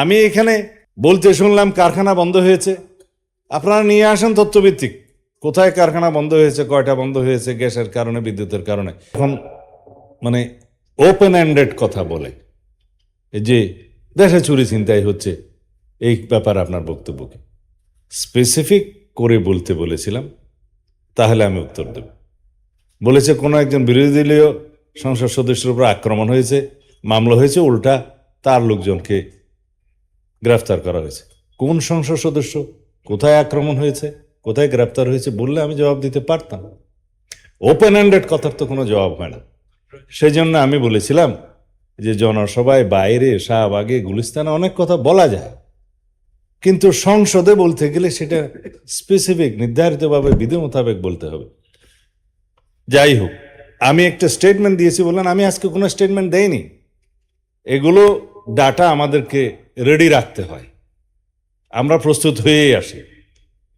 আমি এখানে বলতে শুনলাম কারখানা বন্ধ হয়েছে। আপনারা নিয়ে আসেন তথ্যভিত্তিক, কোথায় কারখানা বন্ধ হয়েছে, কয়টা বন্ধ হয়েছে, গ্যাসের কারণে, বিদ্যুতের কারণে। এখন মানে ওপেন এন্ডেড কথা বলে যে দেশে চুরি ছিনতাই হচ্ছে, এই ব্যাপারে আপনার বক্তব্য কি? স্পেসিফিক করে বলতে বলেছিলাম, তাহলে আমি উত্তর দেব। বলেছে কোনো একজন বিরোধী দলীয় সংসদ সদস্যের উপর আক্রমণ হয়েছে, মামলা হয়েছে, উল্টা তার লোকজনকে গ্রেফতার করা হয়েছে। কোন সংসদ সদস্য, কোথায় আক্রমণ হয়েছে, কোথায় গ্রেফতার হয়েছে বললে আমি জবাব দিতে পারতাম। ওপেন হ্যান্ডেড কথার তো কোনো জবাব হয় না। সেই জন্য আমি বলেছিলাম যে জনসভায়, বাইরে, শাহবাগে, গুলিস্তানে অনেক কথা বলা যায়, কিন্তু সংসদে বলতে গেলে সেটা স্পেসিফিক, নির্ধারিতভাবে বিধি মোতাবেক বলতে হবে। যাই হোক, আমি একটা স্টেটমেন্ট দিয়েছি বললেন, আমি আজকে কোনো স্টেটমেন্ট দেইনি। এগুলো ডাটা আমাদেরকে রেডি রাখতে হয়, আমরা প্রস্তুত হয়েই আসি,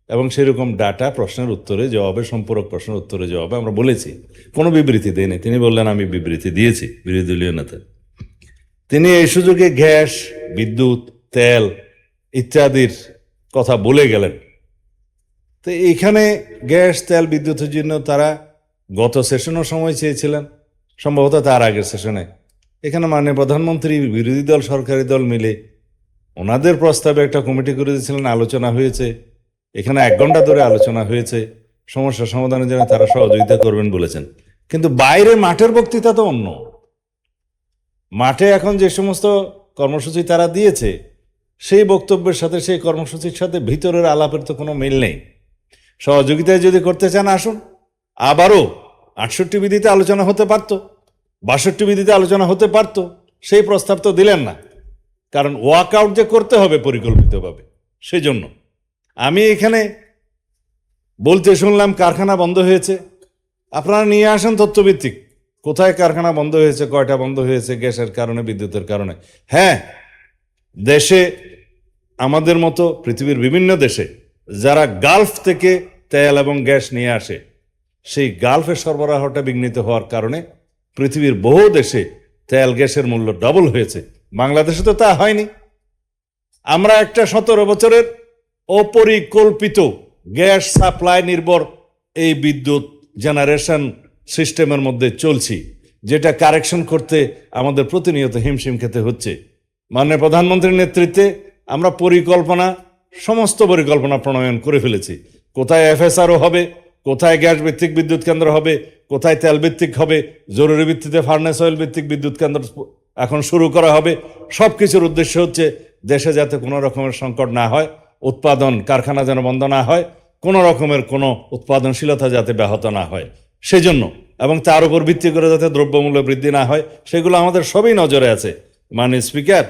এবং সেরকম ডাটা প্রশ্নের উত্তরে জবাবে, সম্পূরক প্রশ্নের উত্তরে জবাবে আমরা বলেছি, কোনো বিবৃতি দেয়নি। তিনি বললেন আমি বিবৃতি দিয়েছি, বিরোধী দলীয় নেতা। তিনি এই সুযোগে গ্যাস, বিদ্যুৎ, তেল ইত্যাদির কথা বলে গেলেন। তো এইখানে গ্যাস, তেল, বিদ্যুতের জন্য তারা গত সেশনও সময় চেয়েছিলেন, সম্ভবত তার আগের সেশনে। এখানে মাননীয় প্রধানমন্ত্রী, বিরোধী দল, সরকারি দল মিলে ওনাদের প্রস্তাবে একটা কমিটি করে দিয়েছিলেন, আলোচনা হয়েছে। এখানে 1 ঘন্টা ধরে আলোচনা হয়েছে, সমস্যা সমাধানের জন্য তারা সহযোগিতা করবেন বলেছেন। কিন্তু বাইরে মাঠের বক্তৃতা তো অন্য। মাঠে এখন যে সমস্ত কর্মসূচি তারা দিয়েছে, সেই বক্তব্যের সাথে, সেই কর্মসূচির সাথে ভিতরের আলাপের তো কোনো মিল নেই। সহযোগিতায় যদি করতে চান আসুন, আবারও 68 বিধিতে আলোচনা হতে পারত, 62 বিধিতে আলোচনা হতে পারত। সেই প্রস্তাব তো দিলেন না, কারণ ওয়াক আউট যে করতে হবে পরিকল্পিতভাবে। সেই জন্য আমি এখানে বলতে শুনলাম কারখানা বন্ধ হয়েছে। আপনারা নিয়ে আসেন তথ্যভিত্তিক, কোথায় কারখানা বন্ধ হয়েছে, কয়টা বন্ধ হয়েছে, গ্যাসের কারণে, বিদ্যুতের কারণে। হ্যাঁ, দেশে আমাদের মতো পৃথিবীর বিভিন্ন দেশে যারা গালফ থেকে তেল এবং গ্যাস নিয়ে আসে, সেই গালফের সরবরাহটা বিঘ্নিত হওয়ার কারণে পৃথিবীর বহু দেশে তেল গ্যাসের মূল্য ডবল হয়েছে। বাংলাদেশে তো তা হয়নি। আমরা একটা 17 বছরের অপরিকল্পিত গ্যাস সাপ্লাই নির্ভর এই বিদ্যুৎ জেনারেশন সিস্টেমের মধ্যে চলছি, যেটা কারেকশন করতে আমাদের প্রতিনিয়ত হিমশিম খেতে হচ্ছে। মাননীয় প্রধানমন্ত্রীর নেতৃত্বে আমরা সমস্ত পরিকল্পনা প্রণয়ন করে ফেলেছি। কোথায় এফএসআরও হবে, কোথায় গ্যাস ভিত্তিক বিদ্যুৎ কেন্দ্র হবে, কোথায় তেল ভিত্তিক হবে, জরুরি ভিত্তিতে ফার্নেস অয়েল ভিত্তিক বিদ্যুৎ কেন্দ্র এখন শুরু করা হবে। সব কিছুর উদ্দেশ্য হচ্ছে দেশে যাতে কোনো রকমের সংকট না হয়, উৎপাদন কারখানা যেন বন্ধ না হয়, কোনো রকমের কোনো উৎপাদনশীলতা যাতে ব্যাহত না হয় সেজন্য, এবং তার উপর ভিত্তি করে যাতে দ্রব্যমূল্য বৃদ্ধি না হয়, সেগুলো আমাদের সবই নজরে আছে। মাননীয় স্পিকার,